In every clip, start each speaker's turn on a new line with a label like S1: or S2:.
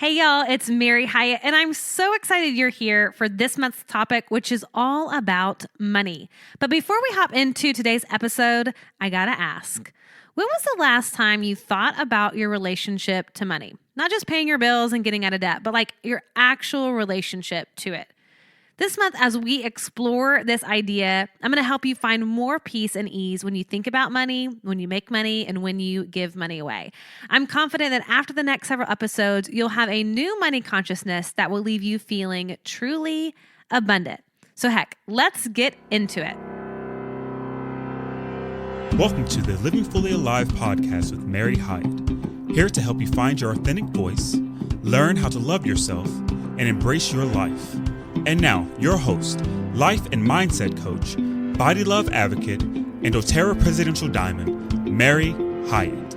S1: Hey y'all, it's Mary Hyatt, and I'm so excited you're here for this month's topic, which is all about money. But before we hop into today's episode, I gotta ask, when was the last time you thought about your relationship to money? Not just paying your bills and getting out of debt, but like your actual relationship to it. This month, as we explore this idea, I'm going to help you find more peace and ease when you think about money, when you make money, and when you give money away. I'm confident that after the next several episodes, you'll have a new money consciousness that will leave you feeling truly abundant. So heck, let's get into it.
S2: Welcome to the Living Fully Alive podcast with Mary Hyatt, here to help you find your authentic voice, learn how to love yourself, and embrace your life. And now, your host, life and mindset coach, body love advocate, and doTERRA Presidential Diamond, Mary Hyatt.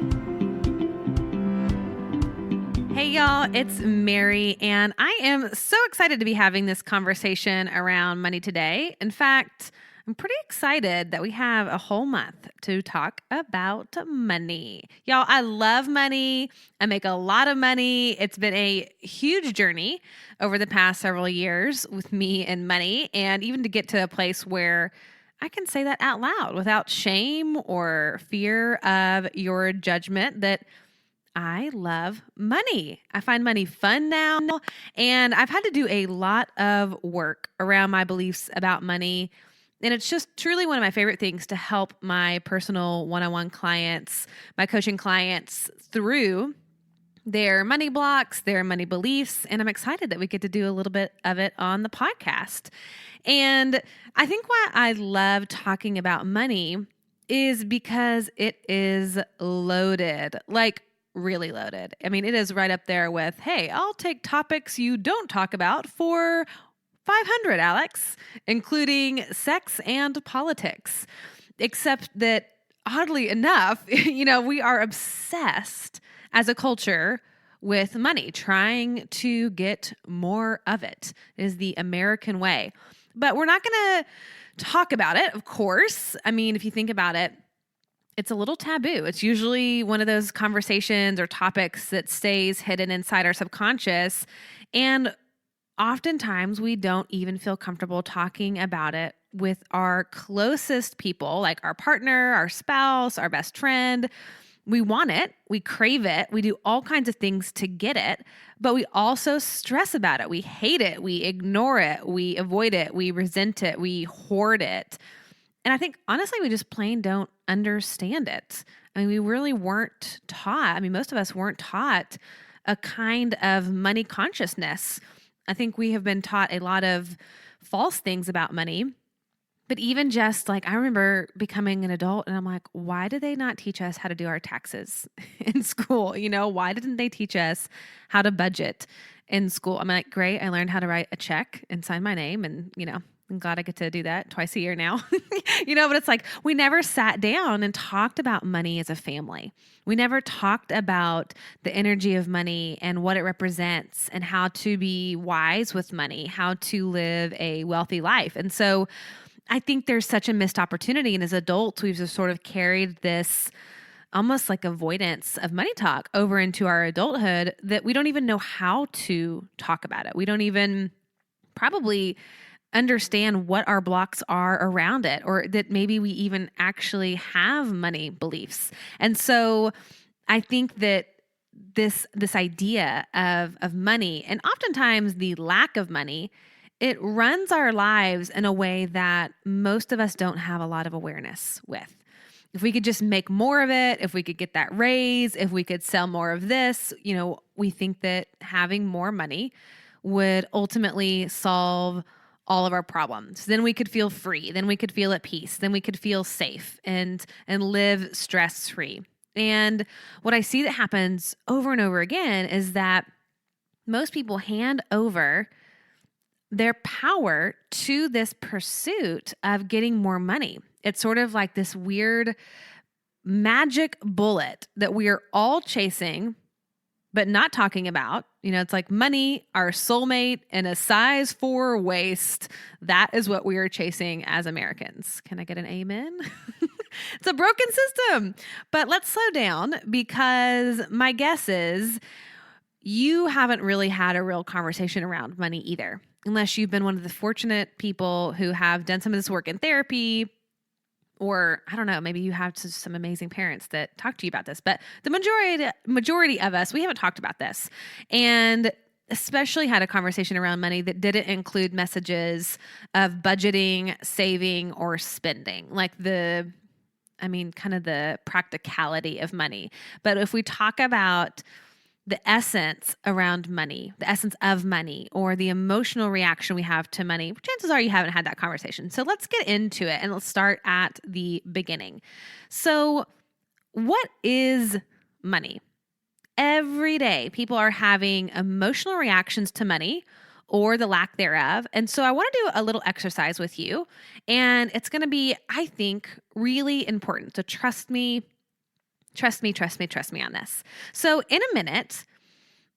S1: Hey y'all, it's Mary, and I am so excited to be having this conversation around money today. In fact, I'm pretty excited that we have a whole month to talk about money. Y'all, I love money. I make a lot of money. It's been a huge journey over the past several years with me and money, and even to get to a place where I can say that out loud without shame or fear of your judgment that I love money. I find money fun now, and I've had to do a lot of work around my beliefs about money. And it's just truly one of my favorite things to help my personal one-on-one clients, my coaching clients through their money blocks, their money beliefs. And I'm excited that we get to do a little bit of it on the podcast. And I think why I love talking about money is because it is loaded, like really loaded. I mean, it is right up there with, hey, I'll take topics you don't talk about for 500, Alex, including sex and politics. Except that, oddly enough, we are obsessed as a culture with money, trying to get more of it. It is the American way. But we're not going to talk about it, of course. I mean, if you think about it, it's a little taboo. It's usually one of those conversations or topics that stays hidden inside our subconscious. And oftentimes, we don't even feel comfortable talking about it with our closest people, like our partner, our spouse, our best friend. We want it. We crave it. We do all kinds of things to get it, but we also stress about it. We hate it. We ignore it. We avoid it. We resent it. We hoard it. And I think, honestly, we just plain don't understand it. I mean, we really weren't taught. I mean, most of us weren't taught a kind of money consciousness. I think we have been taught a lot of false things about money, but even just like, I remember becoming an adult and I'm like, why did they not teach us how to do our taxes in school? Why didn't they teach us how to budget in school? I'm like, great. I learned how to write a check and sign my name and, I'm glad I get to do that twice a year now, but it's like, we never sat down and talked about money as a family. We never talked about the energy of money and what it represents and how to be wise with money, how to live a wealthy life. And so I think there's such a missed opportunity. And as adults, we've just sort of carried this almost like avoidance of money talk over into our adulthood that we don't even know how to talk about it. We don't even probably understand what our blocks are around it, or that maybe we even actually have money beliefs. And so I think that this idea of money, and oftentimes the lack of money, it runs our lives in a way that most of us don't have a lot of awareness with. If we could just make more of it, if we could get that raise, if we could sell more of this, we think that having more money would ultimately solve all of our problems. Then we could feel free. Then we could feel at peace. Then we could feel safe and live stress-free. And what I see that happens over and over again is that most people hand over their power to this pursuit of getting more money. It's sort of like this weird magic bullet that we are all chasing, but not talking about. It's like money, our soulmate, and a size 4 waist. That is what we are chasing as Americans. Can I get an amen? It's a broken system. But let's slow down, because my guess is you haven't really had a real conversation around money either, unless you've been one of the fortunate people who have done some of this work in therapy, or I don't know, maybe you have some amazing parents that talk to you about this. But the majority of us, we haven't talked about this, and especially had a conversation around money that didn't include messages of budgeting, saving, or spending, kind of the practicality of money. But if we talk about the essence around money, the essence of money, or the emotional reaction we have to money, chances are you haven't had that conversation. So let's get into it and let's start at the beginning. So, what is money? Every day, people are having emotional reactions to money or the lack thereof. And so I want to do a little exercise with you. And it's going to be, I think, really important. So trust me on this. So in a minute,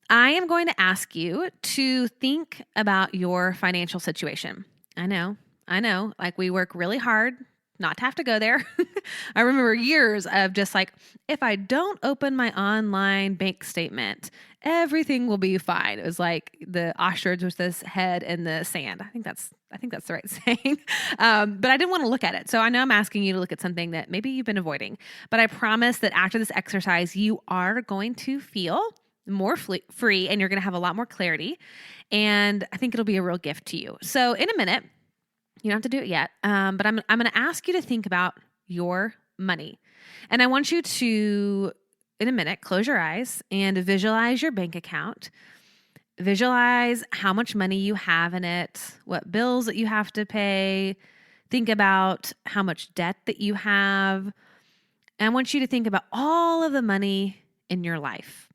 S1: I am going to ask you to think about your financial situation. I know. Like, we work really hard not to have to go there. I remember years of just like, if I don't open my online bank statement, everything will be fine. It was like the ostrich with this head in the sand. I think that's the right saying. But I didn't want to look at it. So I know I'm asking you to look at something that maybe you've been avoiding. But I promise that after this exercise, you are going to feel more free and you're going to have a lot more clarity. And I think it'll be a real gift to you. So in a minute, you don't have to do it yet, but I'm going to ask you to think about your money. And I want you to, in a minute, close your eyes and visualize your bank account. Visualize how much money you have in it, what bills that you have to pay. Think about how much debt that you have. And I want you to think about all of the money in your life.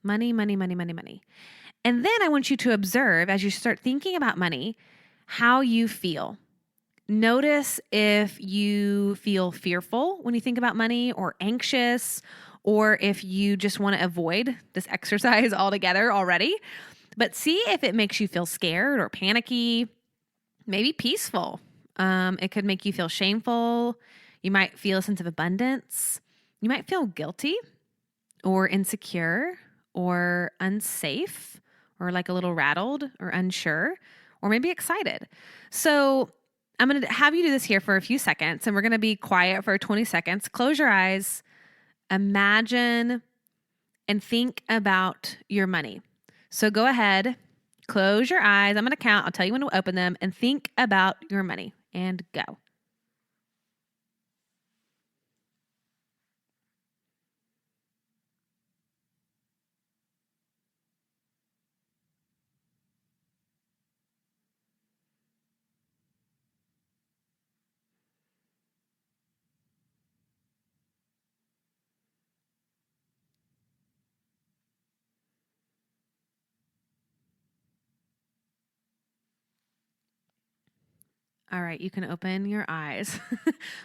S1: Money. And then I want you to observe, as you start thinking about money, how you feel. Notice if you feel fearful when you think about money, or anxious, or if you just want to avoid this exercise altogether already. But see if it makes you feel scared or panicky, maybe peaceful. It could make you feel shameful. You might feel a sense of abundance. You might feel guilty or insecure or unsafe or like a little rattled or unsure, or maybe excited. So I'm going to have you do this here for a few seconds, and we're going to be quiet for 20 seconds. Close your eyes, imagine, and think about your money. So go ahead, close your eyes. I'm going to count. I'll tell you when to open them, and think about your money, and go. All right, you can open your eyes.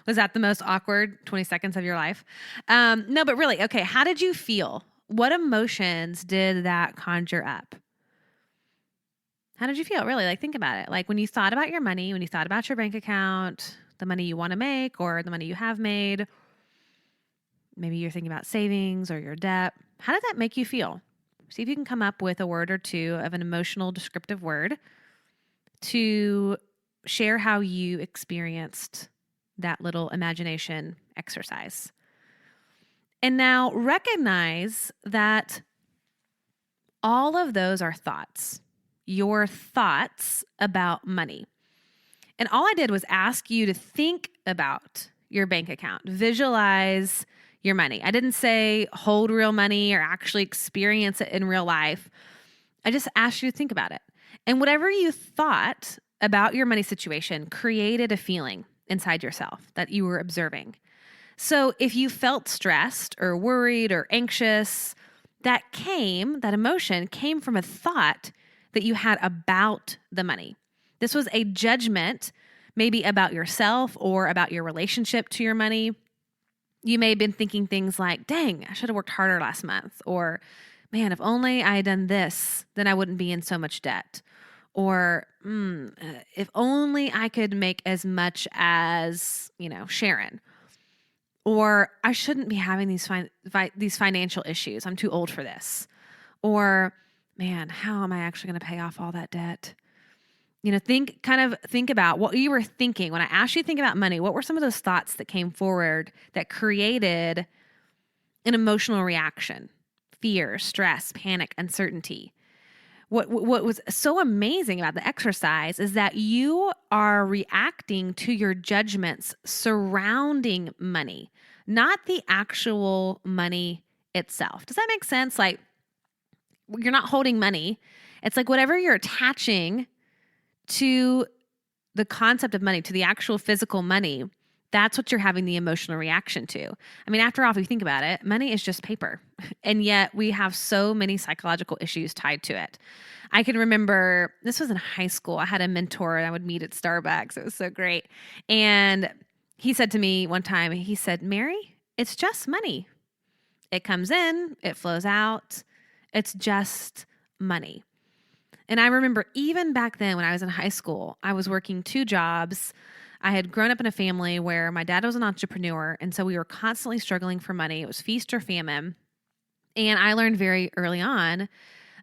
S1: Was that the most awkward 20 seconds of your life? No, but really, okay, how did you feel? What emotions did that conjure up? How did you feel? Really, like, think about it. Like, when you thought about your money, when you thought about your bank account, the money you want to make or the money you have made, maybe you're thinking about savings or your debt. How did that make you feel? See if you can come up with a word or two of an emotional descriptive word to share how you experienced that little imagination exercise. And now recognize that all of those are thoughts, your thoughts about money. And all I did was ask you to think about your bank account, visualize your money. I didn't say hold real money or actually experience it in real life. I just asked you to think about it. And whatever you thought about your money situation created a feeling inside yourself that you were observing. So if you felt stressed or worried or anxious, that emotion came from a thought that you had about the money. This was a judgment, maybe about yourself or about your relationship to your money. You may have been thinking things like, dang, I should have worked harder last month. Or, man, if only I had done this, then I wouldn't be in so much debt. Or, if only I could make as much as, Sharon. Or I shouldn't be having these financial issues. I'm too old for this. Or, man, how am I actually going to pay off all that debt? Think about what you were thinking. When I asked you to think about money, what were some of those thoughts that came forward that created an emotional reaction? Fear, stress, panic, uncertainty. What was so amazing about the exercise is that you are reacting to your judgments surrounding money, not the actual money itself. Does that make sense? Like, you're not holding money. It's like whatever you're attaching to the concept of money, to the actual physical money, that's what you're having the emotional reaction to. I mean, after all, if you think about it, money is just paper. And yet we have so many psychological issues tied to it. I can remember, this was in high school. I had a mentor I would meet at Starbucks. It was so great. And he said to me one time, he said, "Mary, it's just money. It comes in, it flows out. It's just money." And I remember even back then when I was in high school, I was working 2 jobs. I had grown up in a family where my dad was an entrepreneur, and so we were constantly struggling for money. It was feast or famine. And I learned very early on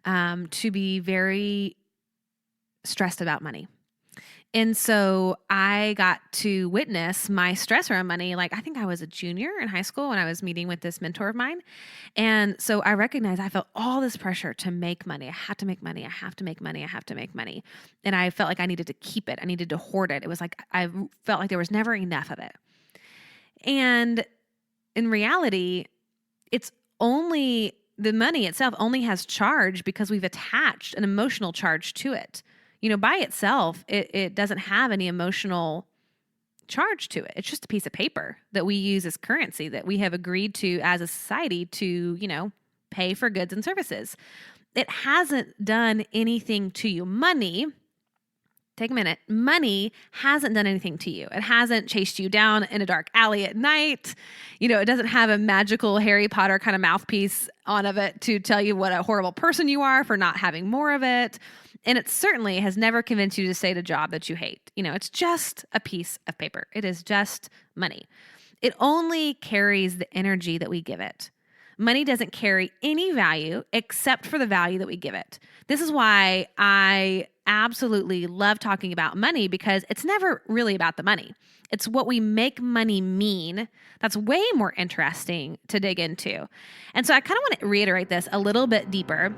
S1: to be very stressed about money. And so I got to witness my stress around money. Like, I think I was a junior in high school when I was meeting with this mentor of mine. And so I recognized I felt all this pressure to make money. I have to make money. I have to make money. I have to make money. And I felt like I needed to keep it. I needed to hoard it. It was like, I felt like there was never enough of it. And in reality, it's only the money itself only has charge because we've attached an emotional charge to it. By itself, it doesn't have any emotional charge to it. It's just a piece of paper that we use as currency that we have agreed to as a society to, pay for goods and services. It hasn't done anything to you. Money, take a minute. Money hasn't done anything to you. It hasn't chased you down in a dark alley at night. It doesn't have a magical Harry Potter kind of mouthpiece on of it to tell you what a horrible person you are for not having more of it. And it certainly has never convinced you to stay at a job that you hate. It's just a piece of paper. It is just money. It only carries the energy that we give it. Money doesn't carry any value except for the value that we give it. This is why I absolutely love talking about money, because it's never really about the money. It's what we make money mean. That's way more interesting to dig into. And so I kind of want to reiterate this a little bit deeper.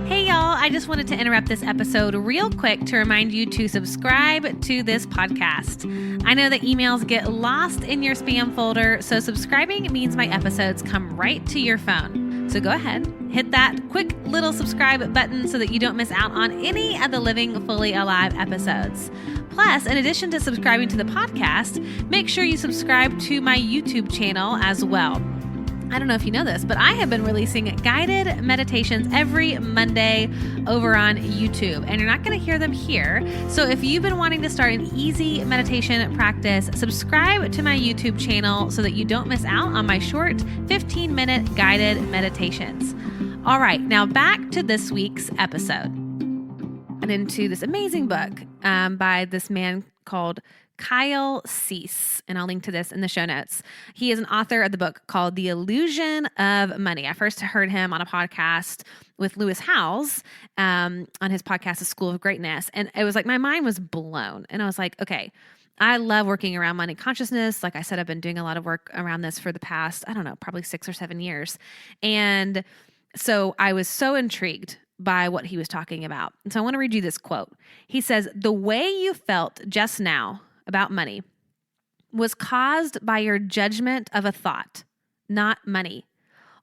S1: Hey y'all, I just wanted to interrupt this episode real quick to remind you to subscribe to this podcast. I know that emails get lost in your spam folder, so subscribing means my episodes come right to your phone. So go ahead, hit that quick little subscribe button so that you don't miss out on any of the Living Fully Alive episodes. Plus, in addition to subscribing to the podcast, make sure you subscribe to my YouTube channel as well. I don't know if you know this, but I have been releasing guided meditations every Monday over on YouTube, and you're not going to hear them here. So if you've been wanting to start an easy meditation practice, subscribe to my YouTube channel so that you don't miss out on my short 15-minute guided meditations. All right, now back to this week's episode and into this amazing book by this man called Kyle Cease, and I'll link to this in the show notes. He is an author of the book called The Illusion of Money. I first heard him on a podcast with Lewis Howes on his podcast, The School of Greatness, and it was like my mind was blown. And I was like, okay, I love working around money consciousness. Like I said, I've been doing a lot of work around this for the past, probably 6 or 7 years. And so I was so intrigued by what he was talking about. And so I want to read you this quote. He says, "The way you felt just now about money was caused by your judgment of a thought, not money.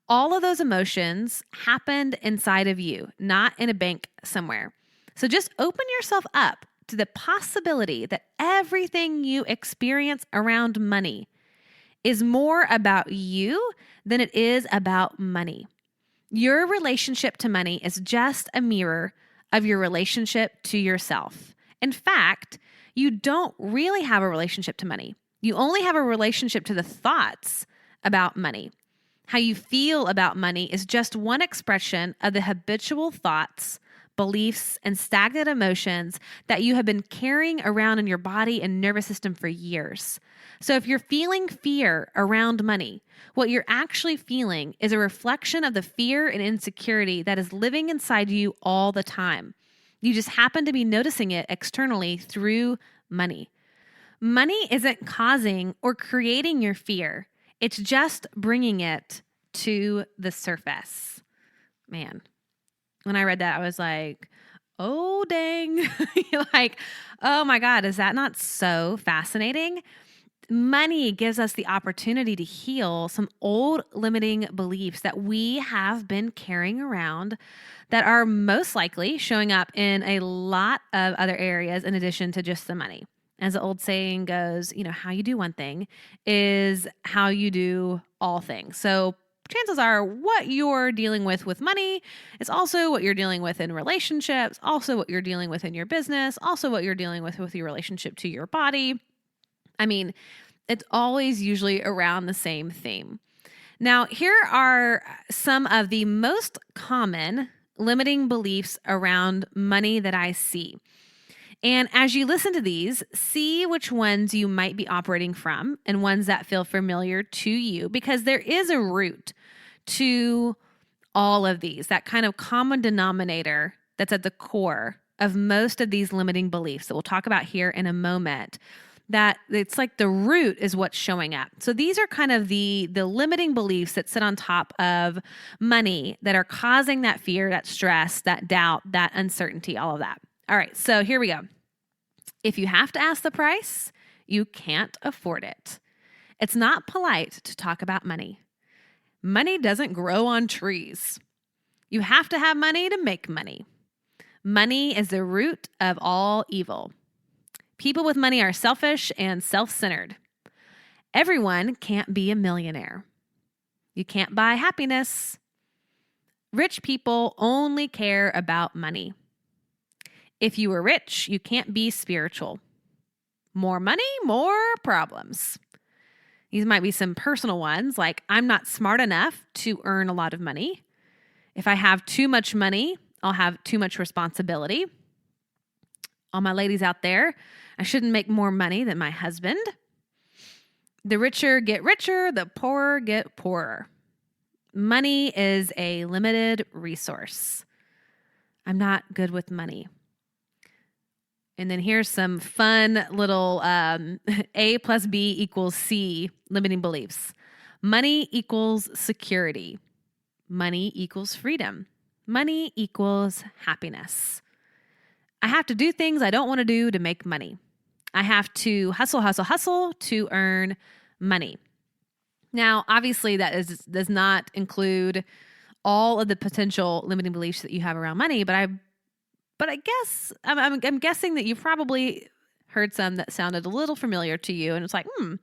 S1: All of those emotions happened inside of you, not in a bank somewhere. So just open yourself up to the possibility that everything you experience around money is more about you than it is about money. Your relationship to money is just a mirror of your relationship to yourself. In fact, you don't really have a relationship to money. You only have a relationship to the thoughts about money. How you feel about money is just one expression of the habitual thoughts, beliefs, and stagnant emotions that you have been carrying around in your body and nervous system for years. So if you're feeling fear around money, what you're actually feeling is a reflection of the fear and insecurity that is living inside you all the time. You just happen to be noticing it externally through money. Money isn't causing or creating your fear. It's just bringing it to the surface. Man, when I read that, I was like, oh, dang. Like, oh my God, is that not so fascinating? Money gives us the opportunity to heal some old limiting beliefs that we have been carrying around that are most likely showing up in a lot of other areas in addition to just the money. As the old saying goes, how you do one thing is how you do all things. So chances are what you're dealing with money is also what you're dealing with in relationships, also what you're dealing with in your business, also what you're dealing with your relationship to your body. I mean, it's always usually around the same theme. Now, here are some of the most common limiting beliefs around money that I see. And as you listen to these, see which ones you might be operating from and ones that feel familiar to you, because there is a root to all of these, that kind of common denominator that's at the core of most of these limiting beliefs that we'll talk about here in a moment, that it's like the root is what's showing up. So these are kind of the limiting beliefs that sit on top of money that are causing that fear, that stress, that doubt, that uncertainty, all of that. All right, so here we go. If you have to ask the price, you can't afford it. It's not polite to talk about money. Money doesn't grow on trees. You have to have money to make money. Money is the root of all evil. People with money are selfish and self-centered. Everyone can't be a millionaire. You can't buy happiness. Rich people only care about money. If you were rich, you can't be spiritual. More money, more problems. These might be some personal ones, like I'm not smart enough to earn a lot of money. If I have too much money, I'll have too much responsibility. All my ladies out there, I shouldn't make more money than my husband. The richer get richer, the poorer get poorer. Money is a limited resource. I'm not good with money. And then here's some fun little A plus B equals C limiting beliefs. Money equals security. Money equals freedom. Money equals happiness. I have to do things I don't want to do to make money. I have to hustle to earn money. Now, obviously, does not include all of the potential limiting beliefs that you have around money, but I guess I'm guessing that you've probably heard some that sounded a little familiar to you, and it's like, oh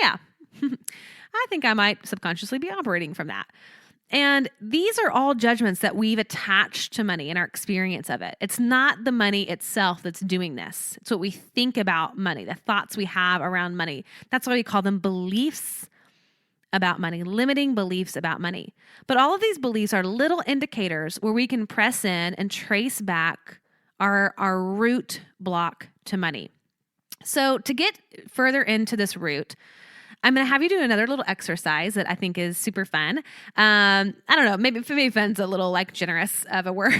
S1: yeah, I think I might subconsciously be operating from that. And these are all judgments that we've attached to money and our experience of it. It's not the money itself that's doing this. It's what we think about money, the thoughts we have around money. That's why we call them beliefs about money, limiting beliefs about money. But all of these beliefs are little indicators where we can press in and trace back our root block to money. So to get further into this root, I'm going to have you do another little exercise that I think is super fun. I don't know, maybe fun's a little like generous of a word,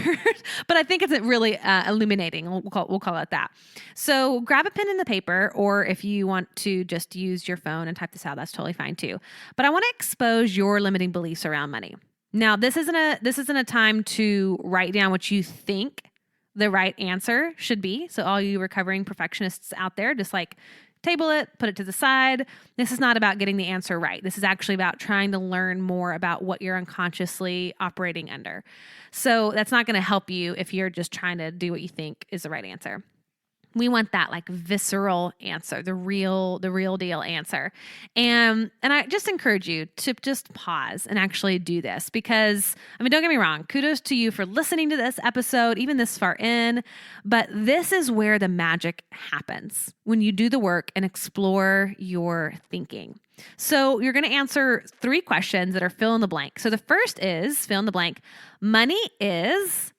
S1: but I think it's really illuminating. We'll call it that. So grab a pen and the paper, or if you want to just use your phone and type this out, that's totally fine too. But I want to expose your limiting beliefs around money. Now, this isn't a time to write down what you think the right answer should be. So all you recovering perfectionists out there, just like table it, put it to the side. This is not about getting the answer right. This is actually about trying to learn more about what you're unconsciously operating under. So that's not going to help you if you're just trying to do what you think is the right answer. We want that like visceral answer, the real deal answer. And I just encourage you to just pause and actually do this, because, don't get me wrong, kudos to you for listening to this episode, even this far in, but this is where the magic happens when you do the work and explore your thinking. So you're going to answer 3 questions that are fill in the blank. So the first is fill in the blank. Money is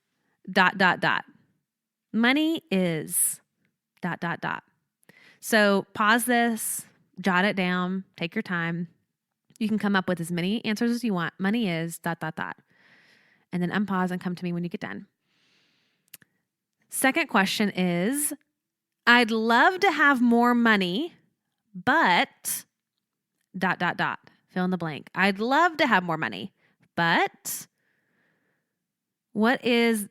S1: dot, dot, dot. Money is dot, dot, dot. So pause this, jot it down, take your time. You can come up with as many answers as you want. Money is dot, dot, dot. And then unpause and come to me when you get done. Second question is, I'd love to have more money, but dot, dot, dot. Fill in the blank. I'd love to have more money, but what is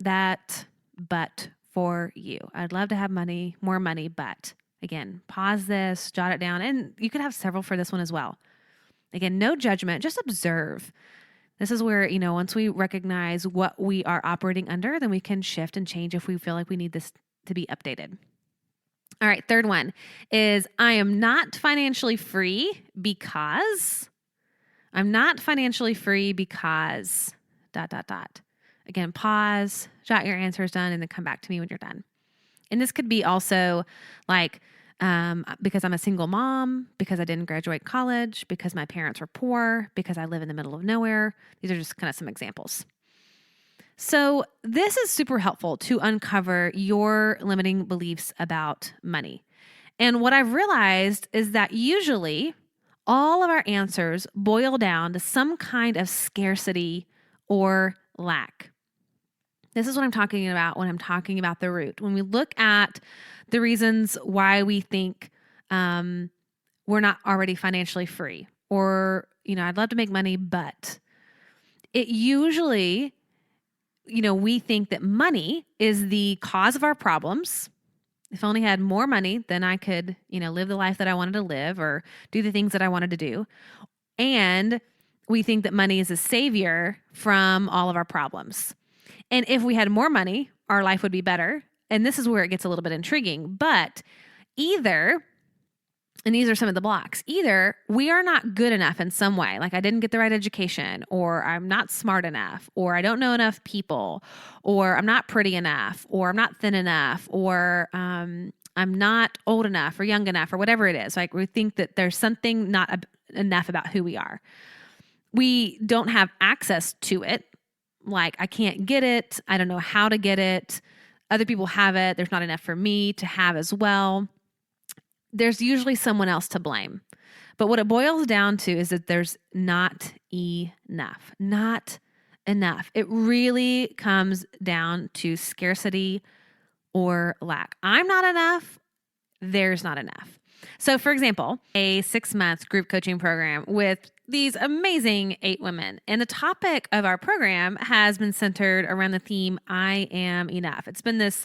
S1: that but for you? I'd love to have more money, but again, pause this, jot it down, and you could have several for this one as well. Again, no judgment, just observe. This is where, once we recognize what we are operating under, then we can shift and change if we feel like we need this to be updated. All right, third one is I am not financially free because dot, dot, dot. Again, pause, jot your answers down, and then come back to me when you're done. And this could be also like because I'm a single mom, because I didn't graduate college, because my parents were poor, because I live in the middle of nowhere. These are just kind of some examples. So this is super helpful to uncover your limiting beliefs about money. And what I've realized is that usually all of our answers boil down to some kind of scarcity or lack. This is what I'm talking about when I'm talking about the root. When we look at the reasons why we think we're not already financially free, or, I'd love to make money, but it usually, we think that money is the cause of our problems. If I only had more money, then I could, live the life that I wanted to live or do the things that I wanted to do. And we think that money is a savior from all of our problems. And if we had more money, our life would be better. And this is where it gets a little bit intriguing. But either, and these are some of the blocks, either we are not good enough in some way, like I didn't get the right education, or I'm not smart enough, or I don't know enough people, or I'm not pretty enough, or I'm not thin enough, or I'm not old enough or young enough, or whatever it is. Like we think that there's something not enough about who we are. We don't have access to it. Like, I can't get it. I don't know how to get it. Other people have it. There's not enough for me to have as well. There's usually someone else to blame. But what it boils down to is that there's not enough. Not enough. It really comes down to scarcity or lack. I'm not enough. There's not enough. So, for example, a 6-month group coaching program with these amazing 8 women. And the topic of our program has been centered around the theme, I am enough. It's been this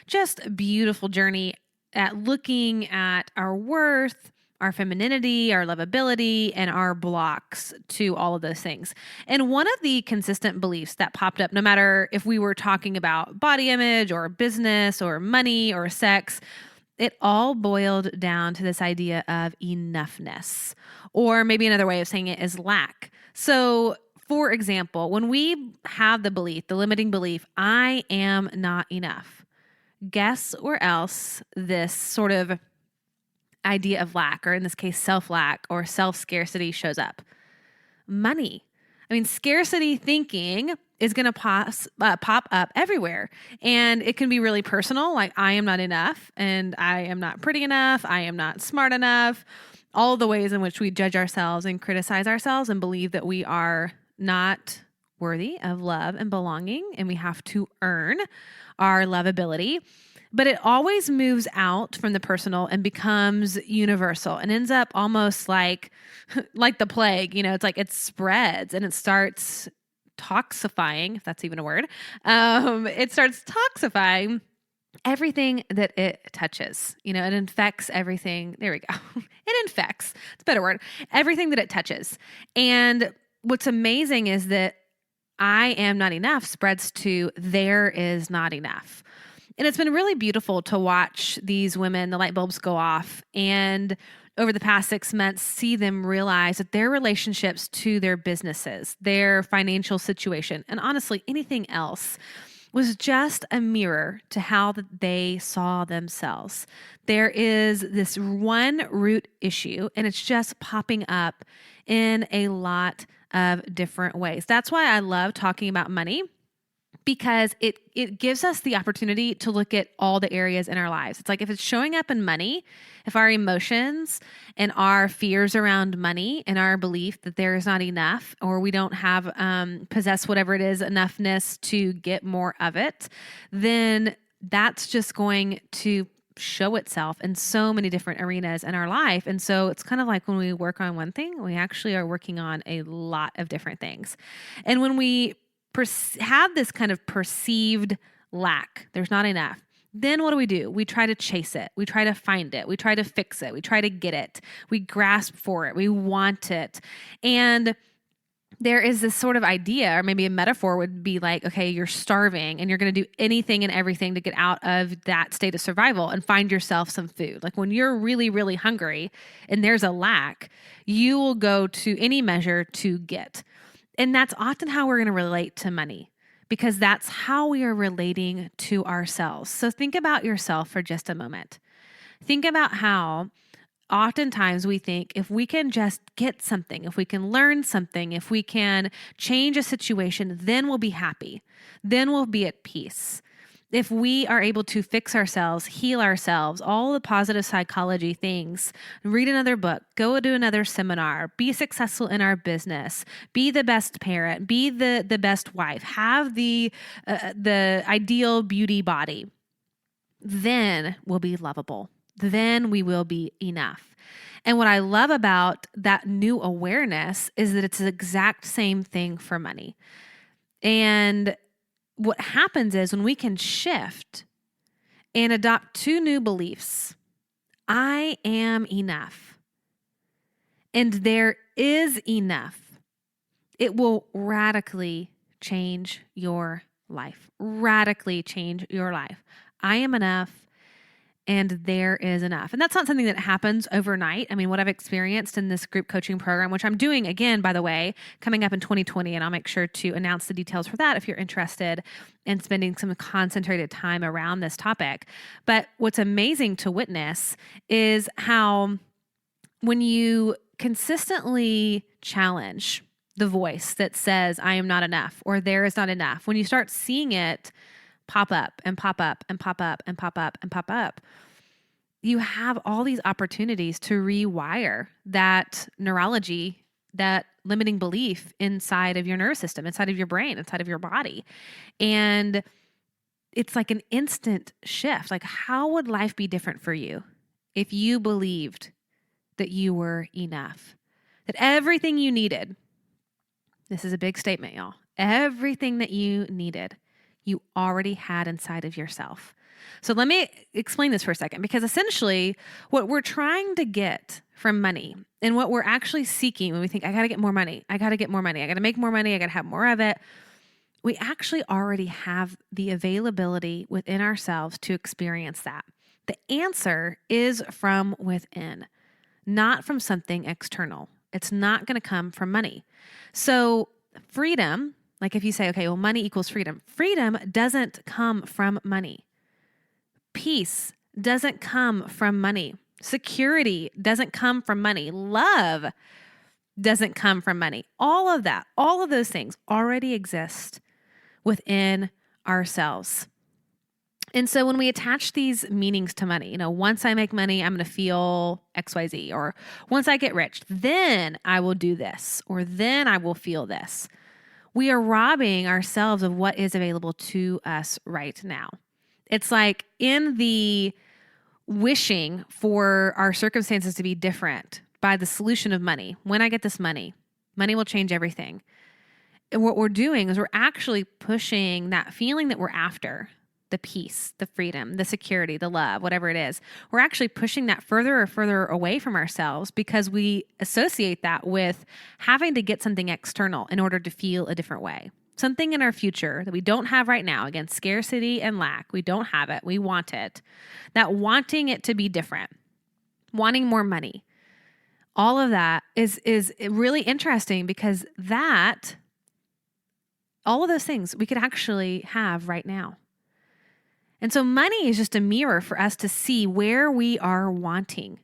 S1: just beautiful journey at looking at our worth, our femininity, our lovability, and our blocks to all of those things. And one of the consistent beliefs that popped up, no matter if we were talking about body image or business or money or sex, it all boiled down to this idea of enoughness, or maybe another way of saying it is lack. So, for example, when we have the belief, the limiting belief, I am not enough, guess where else this sort of idea of lack, or in this case, self-lack or self-scarcity shows up? Money. I mean, scarcity thinking is going to pop up everywhere. And it can be really personal, like I am not enough, and I am not pretty enough, I am not smart enough, all the ways in which we judge ourselves and criticize ourselves and believe that we are not worthy of love and belonging, and we have to earn our lovability. But it always moves out from the personal and becomes universal and ends up almost like the plague. It's like it spreads and it starts toxifying, if that's even a word. It starts toxifying everything that it touches. It infects everything. There we go. It infects. It's a better word. Everything that it touches. And what's amazing is that I am not enough spreads to there is not enough. And it's been really beautiful to watch these women, the light bulbs go off, and over the past 6 months, see them realize that their relationships to their businesses, their financial situation, and honestly, anything else was just a mirror to how they saw themselves. There is this one root issue, and it's just popping up in a lot of different ways. That's why I love talking about money, because it gives us the opportunity to look at all the areas in our lives. It's like if it's showing up in money, if our emotions and our fears around money and our belief that there is not enough, or we don't have possess whatever it is, enoughness to get more of it, then that's just going to show itself in so many different arenas in our life. And so it's kind of like when we work on one thing, we actually are working on a lot of different things. And when we have this kind of perceived lack, there's not enough, then what do? We try to chase it. We try to find it. We try to fix it. We try to get it. We grasp for it. We want it. And there is this sort of idea, or maybe a metaphor would be like, okay, you're starving and you're going to do anything and everything to get out of that state of survival and find yourself some food. Like when you're really, really hungry and there's a lack, you will go to any measure to get. And that's often how we're going to relate to money, because that's how we are relating to ourselves. So think about yourself for just a moment. Think about how oftentimes we think if we can just get something, if we can learn something, if we can change a situation, then we'll be happy. Then we'll be at peace. If we are able to fix ourselves, heal ourselves, all the positive psychology things, read another book, go to another seminar, be successful in our business, be the best parent, be the best wife, have the ideal beauty body, then we'll be lovable. Then we will be enough. And what I love about that new awareness is that it's the exact same thing for money. And what happens is when we can shift and adopt two new beliefs, I am enough, and there is enough, it will radically change your life. Radically change your life. I am enough. And there is enough. And that's not something that happens overnight. I mean, what I've experienced in this group coaching program, which I'm doing again, by the way, coming up in 2020, and I'll make sure to announce the details for that if you're interested in spending some concentrated time around this topic. But what's amazing to witness is how when you consistently challenge the voice that says, I am not enough, or there is not enough, when you start seeing it pop up and pop up and pop up and pop up and pop up, you have all these opportunities to rewire that neurology, that limiting belief inside of your nervous system, inside of your brain, inside of your body. And it's like an instant shift. Like, how would life be different for you if you believed that you were enough, that everything you needed, this is a big statement, y'all, everything that you needed, you already had inside of yourself. So let me explain this for a second, because essentially what we're trying to get from money and what we're actually seeking when we think, I got to get more money, I got to get more money, I got to make more money, I got to have more of it, we actually already have the availability within ourselves to experience that. The answer is from within, not from something external. It's not going to come from money. So freedom, like if you say, okay, well, money equals freedom. Freedom doesn't come from money. Peace doesn't come from money. Security doesn't come from money. Love doesn't come from money. All of that, all of those things already exist within ourselves. And so when we attach these meanings to money, once I make money, I'm going to feel XYZ, or once I get rich, then I will do this, or then I will feel this. We are robbing ourselves of what is available to us right now. It's like in the wishing for our circumstances to be different by the solution of money. When I get this money, money will change everything. And what we're doing is we're actually pushing that feeling that we're after, the peace, the freedom, the security, the love, whatever it is. We're actually pushing that further or further away from ourselves because we associate that with having to get something external in order to feel a different way. Something in our future that we don't have right now. Again, scarcity and lack. We don't have it. We want it. That wanting it to be different, wanting more money, all of that is really interesting, because all of those things we could actually have right now. And so money is just a mirror for us to see where we are wanting,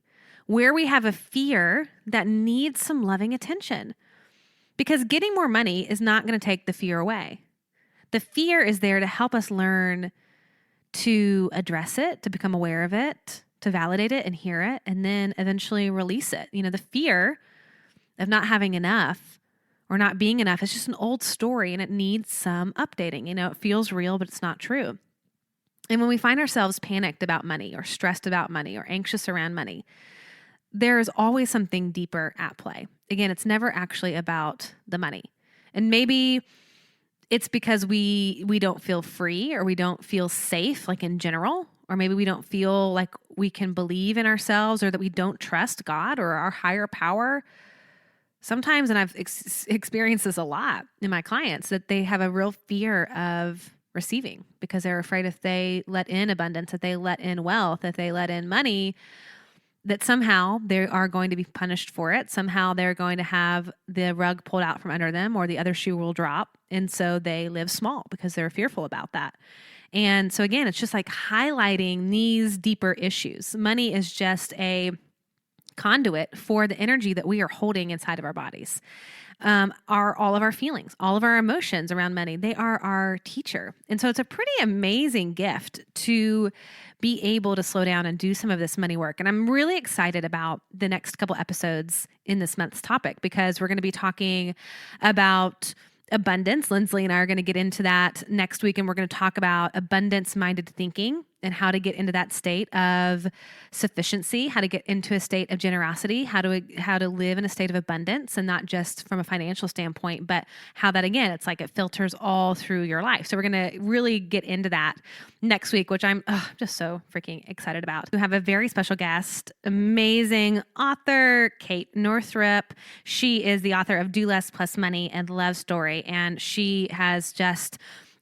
S1: where we have a fear that needs some loving attention. Because getting more money is not going to take the fear away. The fear is there to help us learn to address it, to become aware of it, to validate it and hear it, and then eventually release it. The fear of not having enough or not being enough is just an old story and it needs some updating. It feels real, but it's not true. And when we find ourselves panicked about money or stressed about money or anxious around money, there is always something deeper at play. Again, it's never actually about the money. And maybe it's because we don't feel free or we don't feel safe, like in general, or maybe we don't feel like we can believe in ourselves or that we don't trust God or our higher power. Sometimes, and I've experienced this a lot in my clients, that they have a real fear of receiving because they're afraid if they let in abundance, if they let in wealth, if they let in money, that somehow they are going to be punished for it. Somehow they're going to have the rug pulled out from under them or the other shoe will drop. And so they live small because they're fearful about that. And so again, it's just like highlighting these deeper issues. Money is just a conduit for the energy that we are holding inside of our bodies. Are all of our feelings, all of our emotions around money. They are our teacher. And so it's a pretty amazing gift to be able to slow down and do some of this money work. And I'm really excited about the next couple episodes in this month's topic because we're going to be talking about abundance. Lindsley and I are going to get into that next week, and we're going to talk about abundance-minded thinking and how to get into that state of sufficiency, how to get into a state of generosity, how to live in a state of abundance, and not just from a financial standpoint, but how that, again, it's like it filters all through your life. So we're going to really get into that next week, which I'm just so freaking excited about. We have a very special guest, amazing author, Kate Northrup. She is the author of Do Less Plus Money and Love Story, and she has just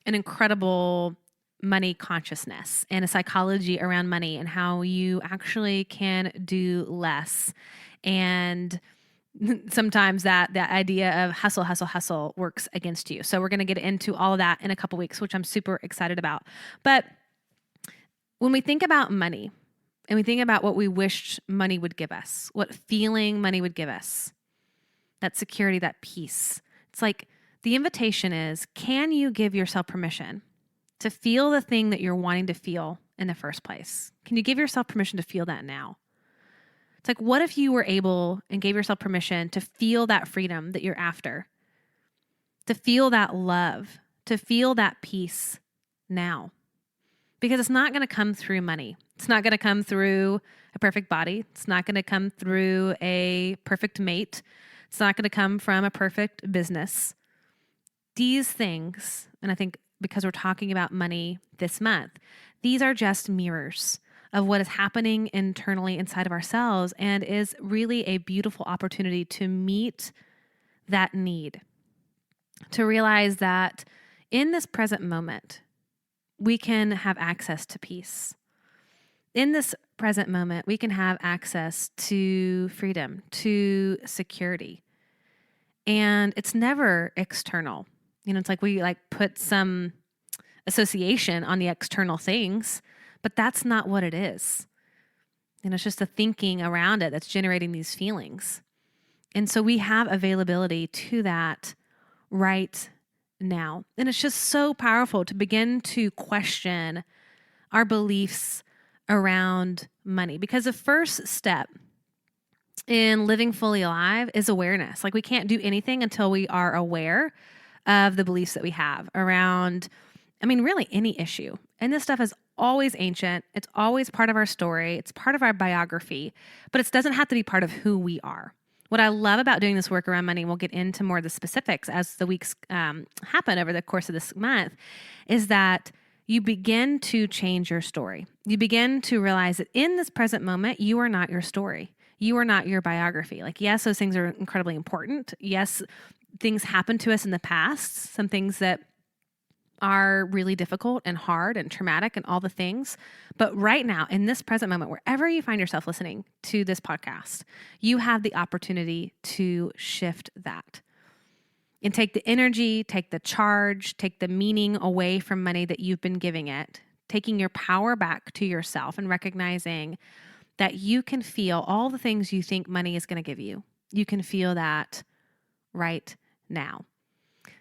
S1: an incredible money consciousness and a psychology around money and how you actually can do less. And sometimes that idea of hustle, hustle, hustle works against you. So we're going to get into all of that in a couple weeks, which I'm super excited about. But when we think about money and we think about what we wished money would give us, what feeling money would give us, that security, that peace, it's like the invitation is, can you give yourself permission to feel the thing that you're wanting to feel in the first place? Can you give yourself permission to feel that now? It's like, what if you were able and gave yourself permission to feel that freedom that you're after, to feel that love, to feel that peace now? Because it's not going to come through money. It's not going to come through a perfect body. It's not going to come through a perfect mate. It's not going to come from a perfect business. These things, and I think because we're talking about money this month, these are just mirrors of what is happening internally inside of ourselves and is really a beautiful opportunity to meet that need, to realize that in this present moment, we can have access to peace. In this present moment, we can have access to freedom, to security. And it's never external. It's like we put some association on the external things, but that's not what it is. It's just the thinking around it that's generating these feelings. And so we have availability to that right now. And it's just so powerful to begin to question our beliefs around money, because the first step in living fully alive is awareness. Like, we can't do anything until we are aware of the beliefs that we have around, really any issue. And this stuff is always ancient. It's always part of our story. It's part of our biography, but it doesn't have to be part of who we are. What I love about doing this work around money, we'll get into more of the specifics as the weeks happen over the course of this month, is that you begin to change your story. You begin to realize that in this present moment, you are not your story. You are not your biography. Yes, those things are incredibly important. Yes, things happen to us in the past, some things that are really difficult and hard and traumatic and all the things. But right now, in this present moment, wherever you find yourself listening to this podcast, you have the opportunity to shift that and take the energy, take the charge, take the meaning away from money that you've been giving it, taking your power back to yourself and recognizing that you can feel all the things you think money is going to give you. You can feel that right now.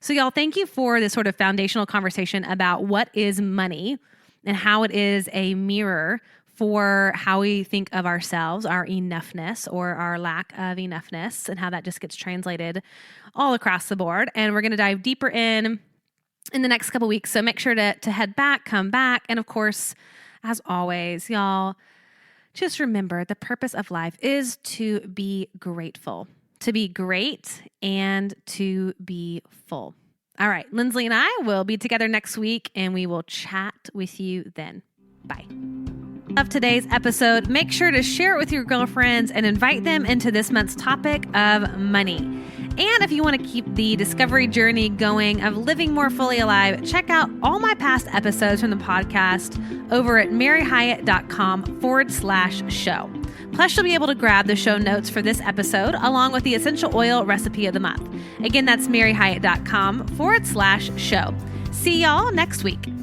S1: So, y'all, thank you for this sort of foundational conversation about what is money and how it is a mirror for how we think of ourselves, our enoughness or our lack of enoughness, and how that just gets translated all across the board. And we're going to dive deeper in the next couple weeks. So make sure to head back, come back. And of course, as always, y'all, just remember the purpose of life is to be grateful, to be great, and to be full. All right, Lindsley and I will be together next week, and we will chat with you then. Bye. Of today's episode, make sure to share it with your girlfriends and invite them into this month's topic of money. And if you want to keep the discovery journey going of living more fully alive, check out all my past episodes from the podcast over at maryhyatt.com/show. Plus, you'll be able to grab the show notes for this episode along with the essential oil recipe of the month. Again, that's maryhyatt.com/show. See y'all next week.